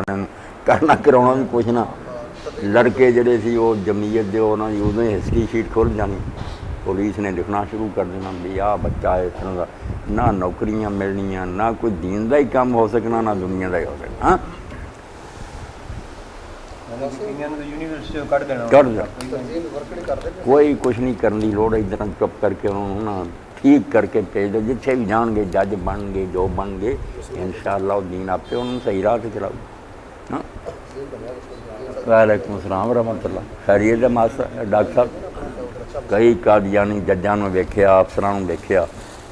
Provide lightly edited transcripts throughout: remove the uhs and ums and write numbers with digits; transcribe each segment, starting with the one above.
کرنا کراਉਣਾ بھی کچھ نہ لڑکے جڑے سی وہ جمعیت دے انہوں نے ادو ہی ہسٹری شیٹ کھل جانی پولیس نے لکھنا شروع کر دینا بھی آ بچہ اس طرح کا نہ نوکریاں ملنیاں نہ کوئی دین کا ہی کام ہو سکنا نہ دنیا کا ہی ہو سکنا ہاں کر دیا کوئی کچھ نہیں کرنے کی لوڑ ادھر چپ کر کے انہوں نے ٹھیک کر کے بھیج دو جتنے بھی جان گے جج بن گئے جو بن گئے انشاءاللہ وہ دین آپ سے انہوں صحیح راہ سے چلاؤ ہاں وعلیکم السلام ورحمۃ اللہ خیریت ہے ماسٹر ڈاکٹر صاحب کئی قادیانی ججاں نوں ویکھیا افسراں نوں ویکھیا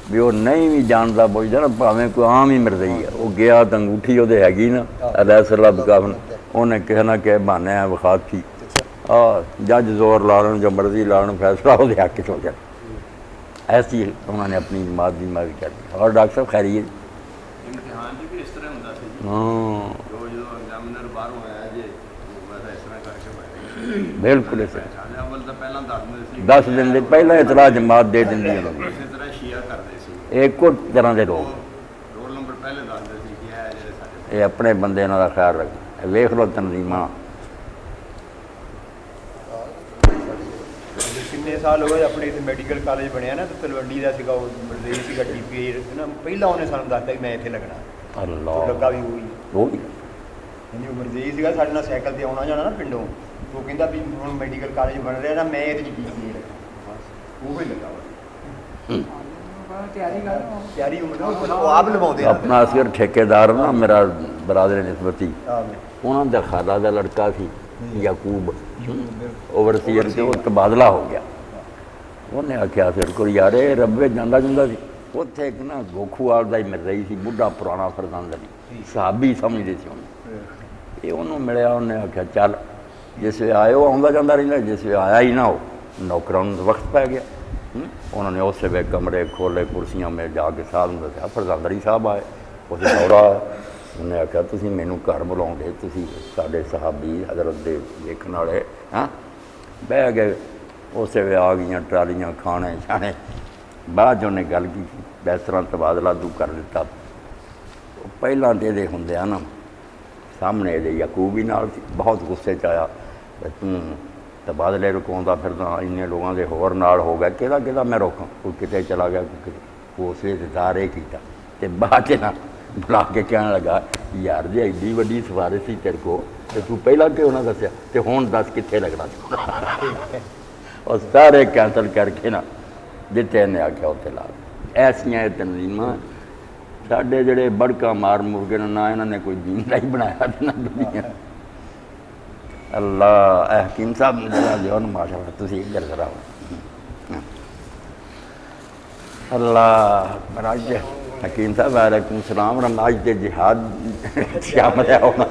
بھی وہ نہیں بھی جانتا پوچھتا نا بھاویں کوئی عام ہی مرضی ہے وہ گیا تو انگوٹھی وہ ہیگی نا علیہ صلاح بکافن انہیں کہے نہ کہ بہانے ہیں وخات تھی جج زور لا لین جو مرضی لا لین فیصلہ وہ حق ہو جائے ایسی انہوں نے اپنی جماعت کی مدد کر دی اور ڈاکٹر صاحب خیریت ہاں بالکل دس دن پہلے اطلاع جماعت دے دیں ایک طرح کے لوگ یہ اپنے بندے انہوں کا خیال رکھنا ویخ لو تنظیماں کنے سال ہو گئے اپنے میڈیکل کالج بنیا نا تو تلوڈی کا سا مرضی ٹی پی پہلا انہیں سانو دستا کہ میں اتنے لگنا اللہ لگا بھی وہی مرضی سا سارے سائیکل سے آنا جانا نا پنڈوں وہ کہہ بھی ہوں میڈیکل کالج بن رہا نا میں یہ ٹی پی لگنا وہی لگا اپنا اصغر ٹھیکیدار نا میرا برادر نسبتی انہوں نے خالہ کا لڑکا سی یعقوب اوورسیئر سے وہ تبادلہ ہو گیا انہیں آخیا پھر کو یار ربے جانا جانا سی اتنے ایک نا گوکھوال کا ہی مل رہی سی بڑھا پرانا فرزند علی صحابی سمجھتے سی انہوں یہ انہوں ملیا انہیں آخیا چل جس وی آئے وہ آتا جاتا رہتا جس وی آیا ہی نہ ہو نوکراں وقت پی گیا انہوں نے اس وقت کمرے کھولے کرسیاں میں جا کے صاحب نے دسیا فرزند علی صاحب آئے اسے دورہ انہیں آخیا تُسی مینوں گھر بلاؤ گے تُسی ساڈے صحابی حضرت دے دیکھنے والے ہاں بہ گئے اسے وی آ گئی ٹرالیاں کھانے چھانے بعد جو انہیں گل کی اس طرح تبادلہ تو کر دیتا پہلاں تو یہ ہوں نا سامنے یہ یعقوب ہی نال بہت غصے چیا تبادلے رکاؤں پھردا انہیں لوگوں کے ہور نال ہو گیا کہ میں روکاں کوئی کتے چلا گیا کوئی کتے وہ اس انتظار یہ کیتا تے بعد نا بلا کے کہنے لگا یار جی ایڈی وڈی سفارش سی تیرے کو تو پہلا کیوں نہ دسیا تے ہوں دس کتنے لگنا اور سارے کینسل کر کے نا جتنے انہیں آخیا اتنے لا ایسا تنظیماں ساڈے جڑے بڑکا مار مرگے نہ انہوں نے کوئی دین کا ہی بنایا نہ دنیا اللہ حکیم صاحب نے جگہ دو ماشاء اللہ تھی ادھر کرا اللہ راج حکیم صاحب وعلیکم السلام رماج کے جہاد شامل ہونا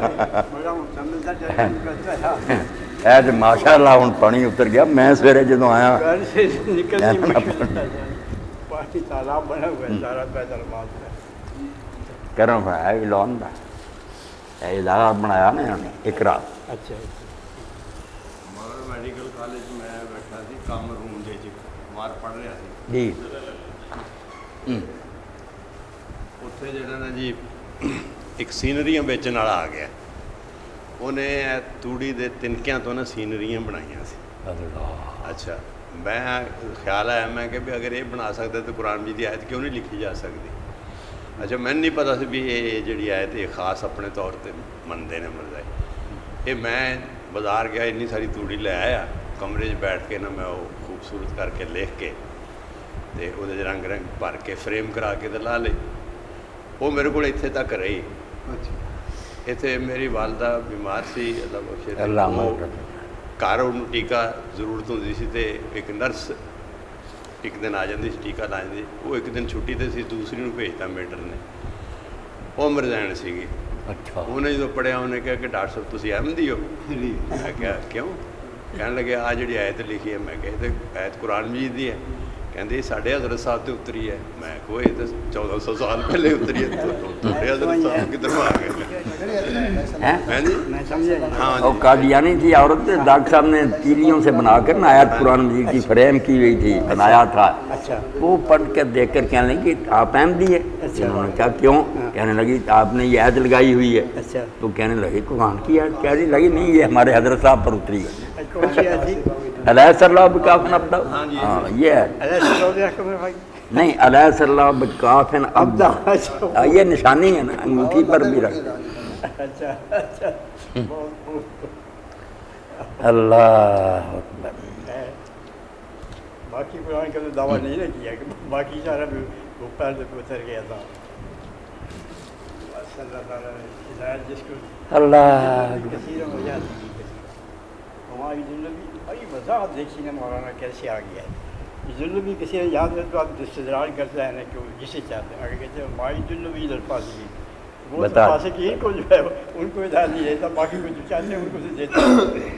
ہے ماشاء اللہ ہوں پانی اتر گیا میں سویرے جدوں آیا کرم ہے لون کا ادارہ بنایا نا انہوں نے اقرا میڈیکل کالج میں بیٹھا سی کام روم دے مار پڑھ رہا سی جی اتنے جڑا نا جی ایک سینریاں بیچن والا آ گیا انہیں توڑی دے تنکیاں تو نا سینریاں بنائیاں سی اچھا میں خیال آیا میں کہ بھی اگر یہ بنا سکتے تو قرآن مجید کی آیت کیوں نہیں لکھی جا سکتی اچھا میں نہیں پتا سی بھی یہ جڑی آیت یہ خاص اپنے طور پہ منتے ہیں مرزائی یہ میں بازار گیا انی ساری توڑی لے آیا کمرے بیٹھ کے نا میں وہ خوبصورت کر کے لکھ کے تے وہ رنگ رنگ بھر کے فریم کرا کے تے لا لے وہ میرے کو اتنے تک رہی اتنے میری والدہ بیمار سی اللہ گھر انہوں ٹیکا ضرورت ہوتی سی تے ایک نرس ایک دن آ جاتی سی ٹیکا لا جاتی وہ ایک دن چھٹی تے سی دوسری نوں بھیجتا میٹر نے وہ مرزائن سی گی انہیں جو پڑھیا انہیں کہا کہ ڈاکٹر صاحب تسی احمدی ہو میں کہا کیوں کہنے لگے آ جڑی آیت لکھی ہے میں کہتے آیت قرآن مجید دی ہے ਕਹਿੰਦੇ ਸਾਡੇ ਹਜ਼ਰਤ ਸਾਹਿਬ ਤੇ ਉਤਰੀ ਹੈ। ਮੈਂ ਕਿਹਾ ਇਹ ਤਾਂ 1400 ਸਾਲ ਪਹਿਲੇ ਉਤਰੀ ਹੈ, ਤੁਹਾਡੇ ਹਜ਼ਰਤ ਸਾਹਿਬ ਕਿੱਧਰੋਂ ਆ ਗਏ? ہیں جی ہاں اور قادیانی تھی عورت، ڈاکٹر صاحب نے تیلیوں سے بنا کر نا آیت قرآن مجید کی فریم کی ہوئی تھی، بنایا تھا، وہ پڑھ کر دیکھ کر کہنے لگی آپ احمدی ہے؟ انہوں نے کہا کیوں؟ کہنے لگی آپ نے یہ آیت لگائی ہوئی ہے، تو کہنے لگی قرآن کی آیت؟ کہنے لگی نہیں یہ ہمارے حضرت صاحب پر اتری ہے۔ علیہ السلام بکافن ابدا، ہاں یہ ہے نہیں، علیہ السلام بکافن ابدا یہ نشانی ہے نا، انگوٹھی پر بھی رکھ۔ اللہ اکبر۔ باقی قرآن کا تو دعویٰ نہیں نہ کیا کہ باقی سارا بھی وہ پہلے پہ اتر گیا تھا۔ اللہ تعالیٰ نے ہدایت جس کو اللہ کثیر ہو جاتی ہے، ہماری ذلبی بڑی وضاحت دیکھی نا مولانا کیسے آ گیا ہے۔ ذلبی کسی نے یاد ہے تو آپ استدلال کرتا ہے نا کہ جسے چاہتے ہیں، اگر کہتے ہیں ہماری ذلبی درپاسی وہ تو فاسقین کو جو ہے ان کو ہدایت نہیں دیتا، باقی کو جو چاہتے ہیں ان کو سے دیتا ہے۔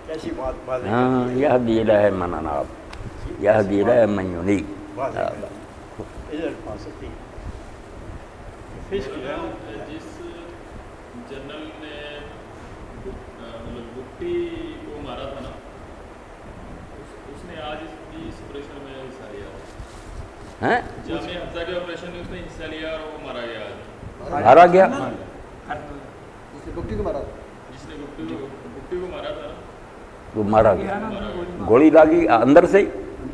کیسی بات واضح ہاں یہدی الیہ من اناب، یہدی الیہ من ینیب۔ جس جنرل نے مطلب بھٹی کو مارا تھا نا، اس نے آج اس آپریشن میں حصہ لیا، جامعہ حفظہ کے آپریشن میں اس نے حصہ لیا اور وہ مارا گیا۔ مارا گیا؟ جس نے بھٹی کو مارا تھا وہ مارا گیا، گولی لگی اندر سے ہی؟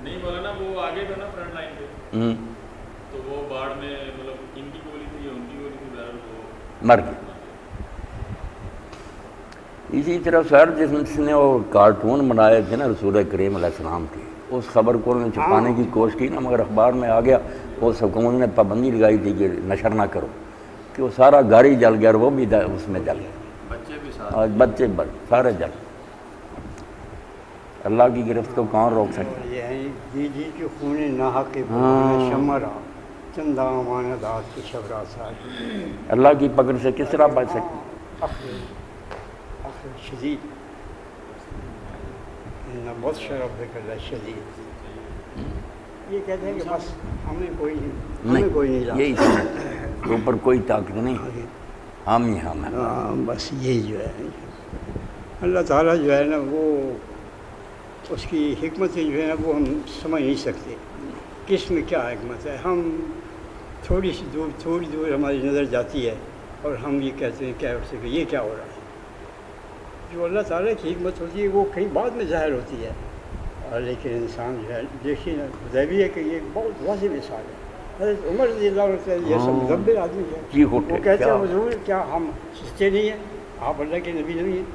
نہیں بولا نا، وہ آگے تھا نا فرنٹ لائن پہ، تو وہ باڑ میں مطلب ان کی گولی تھی یا ان کی گولی تھی، بہرحال وہ مر گیا۔ اسی طرح سر جس نے وہ کارٹون بنائے تھے نا رسول کریم علیہ السلام کے، اس خبر کو انہوں نے چھپانے کی کوشش کی نا، مگر اخبار میں آ گیا، وہ حکومت نے پابندی لگائی تھی کہ نشر نہ کرو، کہ وہ سارا گھر ہی جل گیا اور وہ بھی اس میں جل گیا، بچے بھی ساتھ، آج بچے سارے جل۔ اللہ کی گرفت کو کون روک سکتا؟ یہ ہے جی جی کے خون ناحق شمرا چندہ امانتات کی شبرا ساتھ، اللہ کی پکڑ سے کس طرح بچ سکتے؟ اخر شدید بہت شرف کر شدید، یہ کہتے ہیں کہ بس ہمیں کوئی نہیں یہی سمجھ اوپر کوئی طاقت نہیں، ہم ہی ہم ہیں۔ بس یہی جو ہے اللہ تعالیٰ جو ہے نا وہ اس کی حکمت جو ہے نا وہ ہم سمجھ نہیں سکتے کس میں کیا حکمت ہے۔ ہم تھوڑی دور ہماری نظر جاتی ہے اور ہم یہ کہتے ہیں کیا اس سے کہ یہ کیا ہو رہا ہے۔ جو اللہ تعالیٰ کی حکمت ہوتی ہے وہ کہیں بعد میں ظاہر ہوتی ہے، اور لیکن انسان جو ہے دیکھیے نا خدیبی ہے کہ یہ بہت واضح مثال ہے۔ حضرت عمر رضی اللہ عنہ یہ سب مدبر آدمی ہے، وہ کہتے ہیں حضور کیا ہم سچے نہیں ہیں؟ آپ اللہ کے نبی نہیں ہیں؟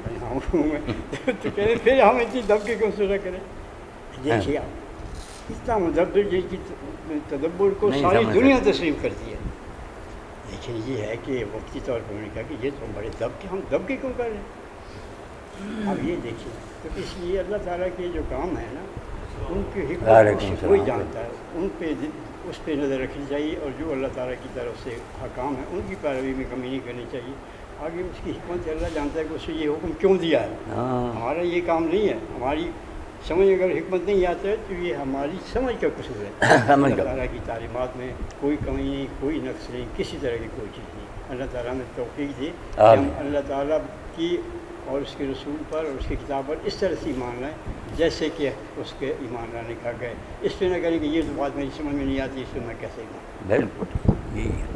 تو کہتے پھر ہم اتنی دب کے کیوں سوچا کریں؟ دیکھیے آپ اتنا مدبر جس کی تدبر کو ساری دنیا تسلیم کرتی ہے، لیکن یہ ہے کہ وقتی طور پر انہوں نے کہا کہ یہ تو بڑے دب کے، ہم دب کے کیوں کر رہے ہیں؟ اب یہ دیکھیے، تو اس لیے اللہ تعالیٰ کے جو کام ہے نا ان کی حکمت کوئی جانتا ہے، ان پہ اس پہ نظر رکھنی چاہیے، اور جو اللہ تعالیٰ کی طرف سے حکام ہے ان کی پیروی میں کمی نہیں کرنی چاہیے۔ آگے اس کی حکمت اللہ جانتا ہے کہ اسے یہ حکم کیوں دیا ہے، ہمارا یہ کام نہیں ہے، ہماری سمجھ اگر حکمت نہیں آتا ہے تو یہ ہماری سمجھ کا قصور ہے۔ اللہ تعالیٰ کی تعلیمات میں کوئی کمی نہیں، کوئی نقص نہیں، کسی طرح کی کوئی چیز نہیں۔ اللہ تعالیٰ نے توفیق دی کہ ہم اللہ تعالیٰ کی اور اس کے رسول پر اور اس کی کتاب پر اس طرح سے ایمان لائیں جیسے کہ اس کے ایمان لانے کا گئے، اس پہ نہ کریں کہ یہ تو بات میری سمجھ میں نہیں آتی، اس پہ میں کیسے ایمان۔ بالکل یہی ہے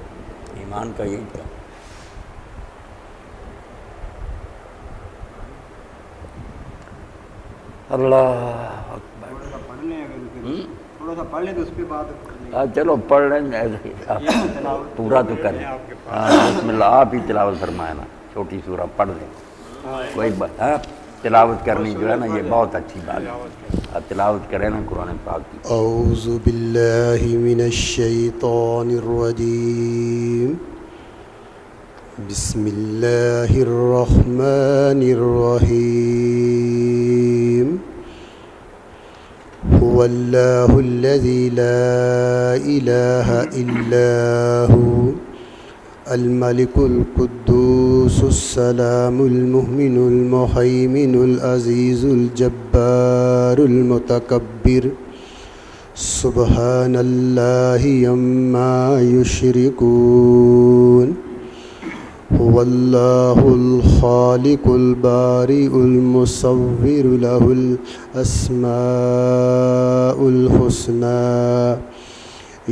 ایمان کا، یہی تھا۔ اللہ اکبر۔ تھوڑا سا پڑھ لیں تو اس پہ بات چلو پڑھ لیں، پورا تو کریں۔ بسم اللہ، آپ ہی تلاوت فرمائے نا، چھوٹی سورہ پڑھ لیں، کوئی تلاوت کرنی جو ہے نا یہ بہت اچھی بات ہے، آپ تلاوت کریں نا قرآن پاک کی۔ اعوذ باللہ من الشیطان الرجیم، بسم اللہ الرحمن الرحیم، هو اللہ الذی لا الہ الا هو الملك القدوس السلام المؤمن المهيمن العزيز الجبار المتكبر سبحان اللہ عما یشرکون هو اللہ الخالق البارئ المصور له الاسماء الحسنى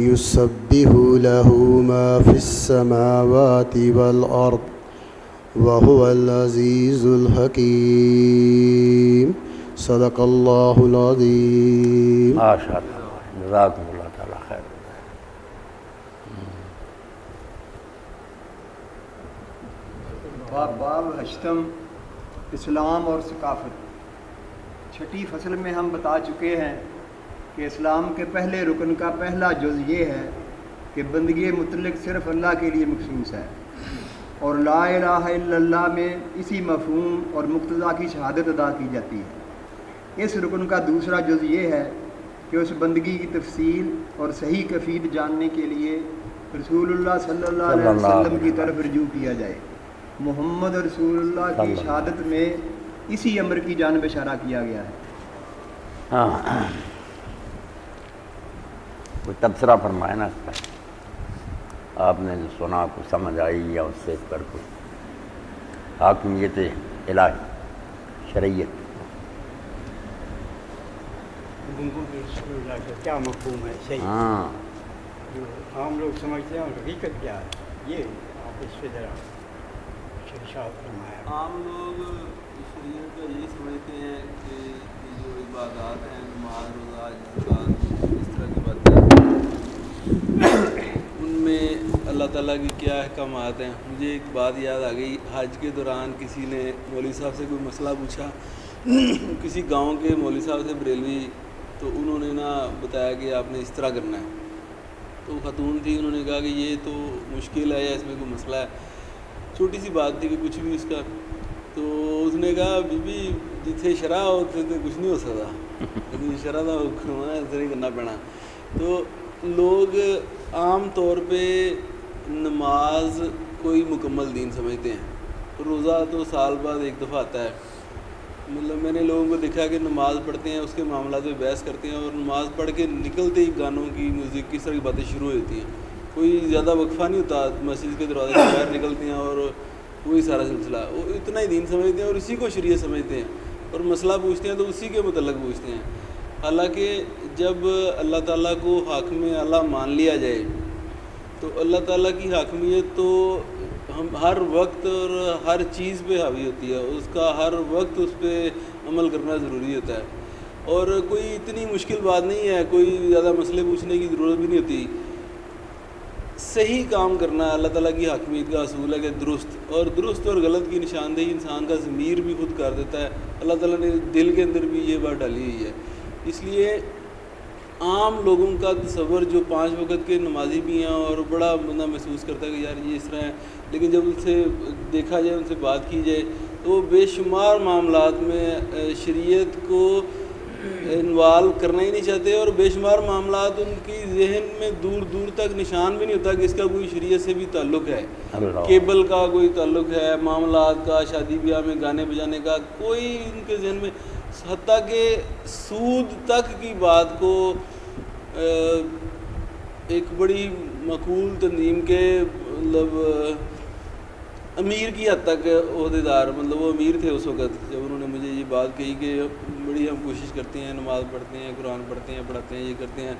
یسبح له ما فی السماوات والارض وهو العزیز الحکیم صدق اللہ العظیم. ماشاء اللہ، جزاکم اللہ تعالیٰ خیر. باب ہشتم اسلام اور ثقافت. چھٹی فصل میں ہم بتا چکے ہیں کہ اسلام کے پہلے رکن کا پہلا جز یہ ہے کہ بندگی مطلق صرف اللہ کے لیے مخصوص ہے، اور لا الہ الا اللہ میں اسی مفہوم اور مقتضا کی شہادت ادا کی جاتی ہے. اس رکن کا دوسرا جز یہ ہے کہ اس بندگی کی تفصیل اور صحیح کیفیت جاننے کے لیے رسول اللہ صلی اللہ علیہ وسلم کی طرف رجوع کیا جائے. محمد رسول اللہ کی شہادت میں اسی امر کی جانب اشارہ کیا گیا ہے. ہاں، کوئی تبصرہ فرمائے نا اس پر، آپ نے جو سنا کچھ سمجھ آئی یا اس سے پر کوئی حاکمیت الہی شریعت. رسول اللہ کا کیا مفہوم ہے صحیح ہاں، جو عام لوگ سمجھتے ہیں اور حقیقت کیا ہے، یہ آپ اس پہ ذرا ارشاد فرمایا. عام لوگ شریعت کا یہی سمجھتے ہیں کہ یہ جو عبادات ہیں، نماز، روزہ، زکوٰۃ، اس طرح کی باتیں ان میں اللہ تعالیٰ کی کیا احکامات ہیں. مجھے ایک بات یاد آ گئی، حج کے دوران کسی نے مولوی صاحب سے کوئی مسئلہ پوچھا، کسی گاؤں کے مولوی صاحب سے بریلوی، تو انہوں نے نا بتایا کہ آپ نے اس طرح کرنا ہے. تو خاتون تھی، انہوں نے کہا کہ یہ تو مشکل ہے یا اس میں کوئی مسئلہ ہے. چھوٹی سی بات تھی کہ کچھ بھی اس کا. تو اس نے کہا بی بی جتنے شرح ہوتے تو کچھ نہیں ہو سکتا، شرح کا حکم ہے، ایسا نہیں کرنا پڑنا. تو لوگ عام طور پہ نماز کوئی مکمل دین سمجھتے ہیں. روزہ تو سال بعد ایک دفعہ آتا ہے. مطلب میں نے لوگوں کو دیکھا کہ نماز پڑھتے ہیں، اس کے معاملات میں بحث کرتے ہیں، اور نماز پڑھ کے نکلتے ہی گانوں کی، میوزک کی، اس طرح کی باتیں شروع ہوتی ہیں. کوئی زیادہ وقفہ نہیں ہوتا، مسجد کے دروازے سے باہر نکلتے ہیں اور وہی سارا سلسلہ. وہ اتنا ہی دین سمجھتے ہیں اور اسی کو شریعت سمجھتے ہیں، اور مسئلہ پوچھتے ہیں تو اسی کے متعلق پوچھتے ہیں. حالانکہ جب اللہ تعالیٰ کو حاکم اعلیٰ مان لیا جائے تو اللہ تعالیٰ کی حاکمیت تو ہم ہر وقت اور ہر چیز پہ حاوی ہوتی ہے، اس کا ہر وقت اس پہ عمل کرنا ضروری ہوتا ہے. اور کوئی اتنی مشکل بات نہیں ہے، کوئی زیادہ مسئلے پوچھنے کی ضرورت بھی نہیں ہوتی. صحیح کام کرنا اللہ تعالیٰ کی حاکمیت کا اصول ہے کہ درست اور غلط کی نشاندہی انسان کا ضمیر بھی خود کر دیتا ہے. اللہ تعالیٰ نے دل کے اندر بھی یہ بات ڈالی ہوئی ہے. اس لیے عام لوگوں کا تصور جو 5 وقت کے نمازی بھی ہیں اور بڑا بندہ محسوس کرتا ہے کہ یار یہ اس طرح ہے، لیکن جب ان سے دیکھا جائے، ان سے بات کی جائے تو بے شمار معاملات میں شریعت کو انوالو کرنا ہی نہیں چاہتے، اور بے شمار معاملات ان کی ذہن میں دور دور تک نشان بھی نہیں ہوتا کہ اس کا کوئی شریعت سے بھی تعلق ہے. کیبل کا کوئی تعلق ہے، معاملات کا، شادی بیاہ میں گانے بجانے کا، کوئی ان کے ذہن میں، حتیٰ کہ سود تک کی بات کو ایک بڑی معقول تنظیم کے مطلب امیر کی حد تک عہدیدار، مطلب وہ امیر تھے اس وقت جب انہوں نے مجھے یہ بات کہی کہ بڑی ہم کوشش کرتے ہیں، نماز پڑھتے ہیں، قرآن پڑھتے ہیں، پڑھاتے ہیں، یہ کرتے ہیں،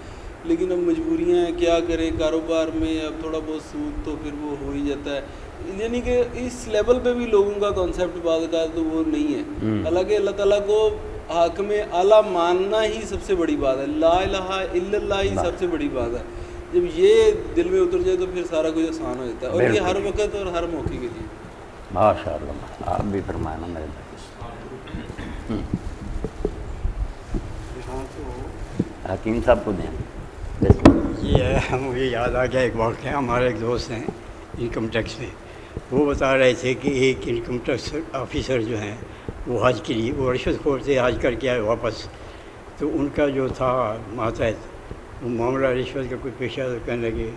لیکن اب مجبوریاں ہیں، کیا کریں، کاروبار میں اب تھوڑا بہت سود تو پھر وہ ہو ہی جاتا ہے. یعنی کہ اس لیول پہ بھی لوگوں کا کانسیپٹ بعض کا تو وہ نہیں ہے. حالانکہ اللہ تعالیٰ کو حاکم اعلیٰ ماننا ہی سب سے بڑی بات ہے، لا الہ الا اللہ ہی سب سے بڑی بات ہے. جب یہ دل میں اتر جائے تو پھر سارا کچھ آسان ہو جاتا ہے، اور یہ ہر وقت اور ہر موقع کے لیے. ماشاء اللہ، آپ بھی فرمائیں نا میرے بھائی. حکیم صاحب کو دیں. یہ مجھے یاد آ گیا ایک واقعہ. ہمارے ایک دوست ہیں انکم ٹیکس میں، وہ بتا رہے تھے کہ ایک انکم ٹیکس آفیسر جو ہیں وہ حج کے لیے، وہ رشوت خور تھے، حج کر کے آئے واپس. تو ان کا جو تھا ماتحت وہ معاملہ رشوت کا کوئی پیش آیا تو کہنے لگے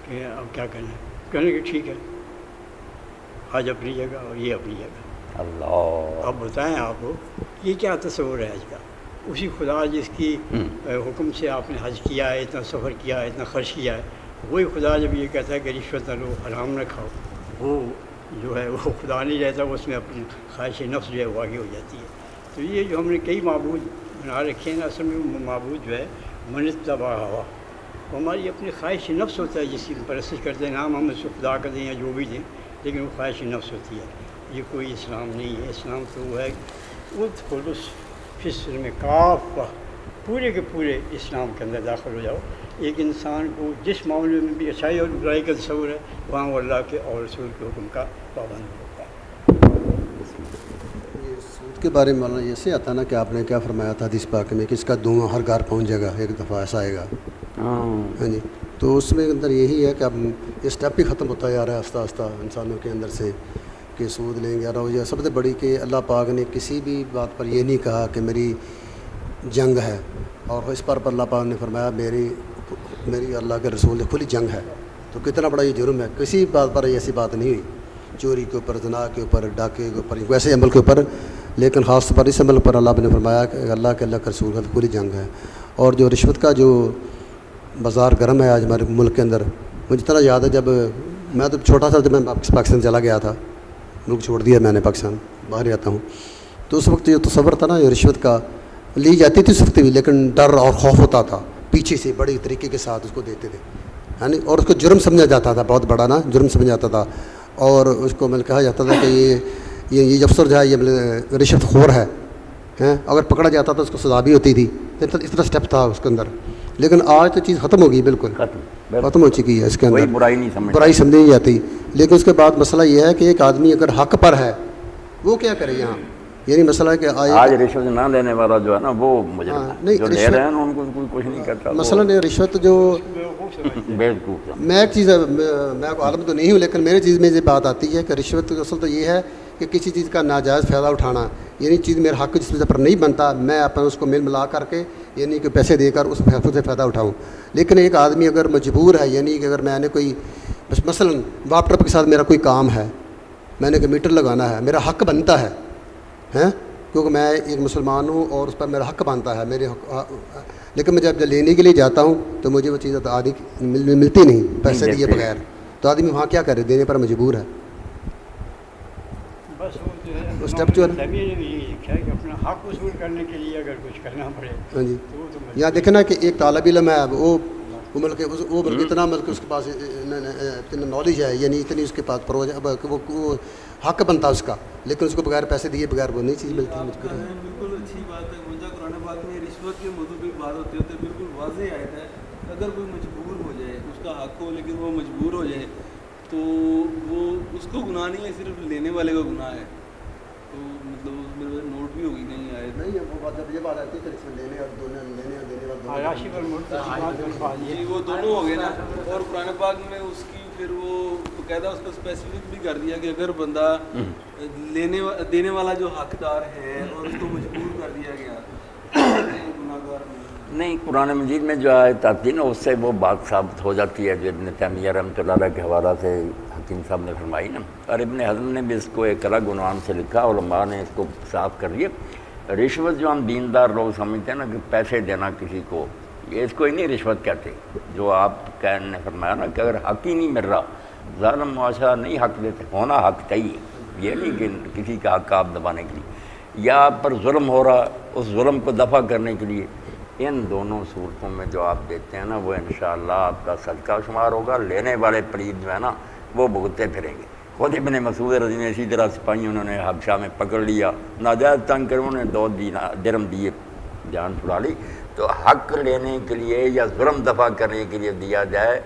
کہ اب کیا کرنا ہے، کہنے لگے ٹھیک ہے، حج اپنی جگہ اور یہ اپنی جگہ. اللہ، اب بتائیں آپ کو یہ کیا تصور ہے حج کا؟ اسی خدا جس کی حکم سے آپ نے حج کیا ہے، اتنا سفر کیا ہے، اتنا خرچ کیا ہے، وہی خدا جب یہ کہتا ہے کہ رشوت نہ لو، حرام نہ کھاؤ، وہ جو ہے وہ خدا نہیں رہتا، اس میں اپنی خواہش نفس جو ہے وہ آگے ہو جاتی ہے۔ تو یہ جو ہم نے کئی معبود بنا رکھے ہیں، اصل میں وہ معبود جو ہے من اتبع ہوا، وہ ہماری اپنی خواہش نفس ہوتا ہے جس کی پرستش کرتے ہیں، نام ہم اس کو خدا کا دیں یا جو بھی دیں، لیکن وہ خواہش نفس ہوتی ہے۔ یہ کوئی اسلام نہیں ہے۔ اسلام تو وہ ہے ادخلوا فی السلم کافہ، پورے کے پورے اسلام کے اندر داخل ہو جاؤ۔ ایک انسان کو جس معاملے میں بھی اچھائی اور برائی کا تصور ہے، وہاں وہ اللہ کے اور رسول کے حکم کا پابند ہوتا ہے۔ یہ سود کے بارے میں مولانا یہ سے آتا نا کہ آپ نے کیا فرمایا تھا حدیث پاک میں کہ اس کا دھواں ہر گھر پہنچ جائے گا، ایک دفعہ ایسا آئے گا۔ ہاں جی، تو اس میں اندر یہی ہے کہ اب یہ اسٹیپ ہی ختم ہوتا جا رہا ہے آہستہ آہستہ انسانوں کے اندر سے کہ سود لیں گے۔ اور یہ سب سے بڑی کہ اللہ پاک نے کسی بھی بات پر یہ نہیں کہا کہ میری جنگ ہے، اور اس پر اللہ پاک نے فرمایا میری اللہ کے رسول کھلی جنگ ہے۔ تو کتنا بڑا یہ جرم ہے، کسی بات پر ایسی بات نہیں ہوئی، چوری کے اوپر، زنا کے اوپر، ڈاکے کے اوپر، ویسے عمل کے اوپر، لیکن خاص طور پر اس عمل پر اللہ نے فرمایا کہ اللہ کے رسول کا کھلی جنگ ہے۔ اور جو رشوت کا جو بازار گرم ہے آج ہمارے ملک کے اندر، مجھے اتنا یاد ہے جب میں تو چھوٹا تھا، جب میں پاکستان چلا گیا تھا، ملک چھوڑ دیا میں نے، پاکستان باہر رہتا ہوں، تو اس وقت جو تصور تھا نا، یہ رشوت کا لی جاتی تھی اس وقت بھی، لیکن ڈر اور خوف ہوتا تھا، پیچھے سے بڑے طریقے کے ساتھ اس کو دیتے تھے، یعنی اور اس کو جرم سمجھا جاتا تھا، بہت بڑا نا جرم سمجھا جاتا تھا، اور اس کو کہا جاتا تھا کہ یہ افسر جو ہے یہ رشوت خور ہے، اگر پکڑا جاتا تو اس کو سزا بھی ہوتی تھی، اس طرح اسٹیپ تھا اس کے اندر۔ لیکن آج تو چیز ختم ہو گئی، بالکل ختم ہو چکی ہے، اس کے اندر برائی سمجھی نہیں جاتی۔ لیکن اس کے بعد مسئلہ یہ ہے کہ ایک آدمی اگر حق پر ہے وہ کیا کرے یہاں، یعنی مسئلہ ہے کہ آج رشوت نہ لینے والا جو ہے نا وہ مجرم، جو لے رہے ہیں ان کو کوئی کچھ نہیں کرتا، مسئلہ نہیں رشوت جو بیوقوف۔ میں ایک چیز میں عالم تو نہیں ہوں، لیکن میری چیز میں یہ بات آتی ہے کہ رشوت اصل تو یہ ہے کہ کسی چیز کا ناجائز فائدہ اٹھانا، یعنی چیز میرا حق جس پر نہیں بنتا، میں اپنا اس کو مل ملا کر کے یعنی کہ پیسے دے کر اس سے فائدہ اٹھاؤں۔ لیکن ایک آدمی اگر مجبور ہے، یعنی کہ اگر میں نے کوئی مثلا واٹر کے ساتھ میرا کوئی کام ہے، میں نے کہ میٹر لگانا ہے، میرا حق بنتا ہے، کیونکہ میں ایک مسلمان ہوں اور اس پر میرا حق بنتا ہے میرے لیکن میں جب لینے کے لیے جاتا ہوں تو مجھے وہ چیز آدھی ملتی نہیں پیسے دیے بغیر، تو آدمی وہاں کیا کرے، دینے پر مجبور ہے۔ بس وہ جو ہے اسٹیپ جو ہے کہ اپنا حق وصول کرنے کے لیے اگر کچھ کرنا پڑے، ہاں جی، تو وہ تو یہاں دیکھیں نا کہ ایک طالب علم ہے، وہ بلکہ اتنا بلکہ اس کے پاس اتنا نالج ہے، یعنی اتنی اس کے پاس وہ حق بنتا اس کا، لیکن اس کو بغیر پیسے دیے بغیر وہ نہیں چیز ملتی۔ بالکل اچھی بات ہے، مجھے قرآن پاک میں رشوت کے موضوع پہ بات ہوتے ہوتے بالکل واضح آیت ہے، اگر کوئی مجبور ہو جائے، اس کا حق ہو لیکن وہ مجبور ہو جائے تو وہ اس کو گناہ نہیں ہے، صرف لینے والے کا گناہ ہے۔ تو مطلب اس میں نوٹ بھی ہوگی کہیں آئے نہیں، وہ بات جب یہ بات آتی ہے کہ لینے اور دینے والے راشی پر جی وہ دونوں ہو گئے نا، اور قرآن پاک میں اس کی پھر وہ باقاعدہ اس کو اسپیسیفک بھی کر دیا کہ اگر بندہ دینے والا جو حقدار ہے اور اس کو مجبور کر دیا گیا گناہ گار نہیں، قرآن مجید میں جو آیت آتی ہے نا اس سے وہ بات ثابت ہو جاتی ہے جو ابن تیمیہ رحمۃ اللہ علیہ کے حوالہ سے حکیم صاحب نے فرمائی نا، اور ابن حزم نے بھی اس کو ایک الگ عنوان سے لکھا، علماء نے اس کو صاف کر دیا۔ رشوت جو ہم دیندار لوگ سمجھتے ہیں نا کہ پیسے دینا کسی کو، یہ اس کو ہی نہیں رشوت کہتے، جو آپ نے فرمایا نا کہ اگر حق ہی نہیں مل رہا، ظالم معاشرہ نہیں حق دیتے، ہونا حق چاہیے، یہ نہیں کہ کسی کا حق آپ دبانے کے لیے، یا آپ پر ظلم ہو رہا اس ظلم کو دفع کرنے کے لیے، ان دونوں صورتوں میں جو آپ دیتے ہیں نا وہ انشاءاللہ آپ کا صدقہ شمار ہوگا۔ لینے والے پلید جو ہے نا وہ بھگتتے پھریں گے۔ خود ابن مسعود رضی اللہ عنہ اسی طرح سپاہی انہوں نے حبشہ میں پکڑ لیا، ناجائز تنگ کر انہوں نے 2 درہم دیے، جان چھڑا لی۔ تو حق لینے کے لیے یا ظلم دفع کرنے کے لیے دیا جائے،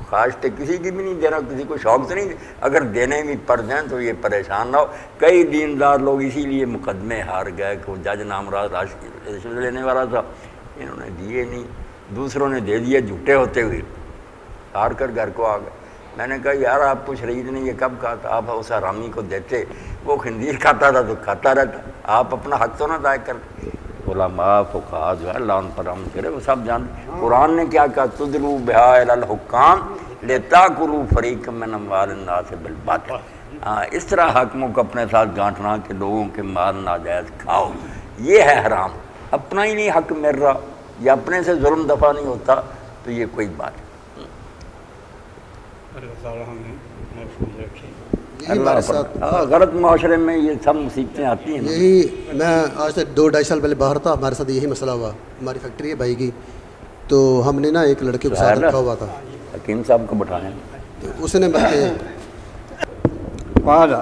خواہش تو کسی کی بھی نہیں دینا، کسی کو شوق سے نہیں، اگر دینے بھی پڑ جائیں تو یہ پریشان نہ ہو۔ کئی دیندار لوگ اسی لیے مقدمے ہار گئے کہ وہ جج نامراض رشوت لینے والا تھا، انہوں نے دیے نہیں، دوسروں نے دے دیے جھوٹے ہوتے ہوئے، ہار کر گھر کو آ گئے۔ میں نے کہا یار آپ کو شریعت نے یہ کب کہا تھا آپ اس حرامی کو دیتے، وہ خنزیر کھاتا تھا تو کھاتا رہتا، آپ اپنا حق تو نہ ضائع کرتے۔ علماء فقہاء جو ہے اللہ ان پر رحم کرے، وہ سب جانتے۔ قرآن نے کیا کہا، تدلوا بہا الی الحکام لتاکلوا فریقا من اموال الناس بالباطل، اس طرح حاکموں کو اپنے ساتھ گانٹنا کہ لوگوں کے مال ناجائز کھاؤ، یہ ہے حرام۔ اپنا ہی نہیں حق مل رہا یا اپنے سے ظلم دفع نہیں ہوتا تو یہ کوئی بات نہیں۔ اللہ تعالیٰ ہمیں محفوظ رکھے۔ یہی ہمارے ساتھ غلط معاشرے میں یہ سب مصیبتیں آتی ہیں۔ یہی میں آج سے 2-2.5 سال پہلے باہر تھا، ہمارے ساتھ یہی مسئلہ ہوا۔ ہماری فیکٹری ہے بھائی کی، تو ہم نے نا ایک لڑکے کو ساتھ رکھا ہوا تھا، حکیم صاحب کو بٹھائیں۔ تو اس نے بلکہ قال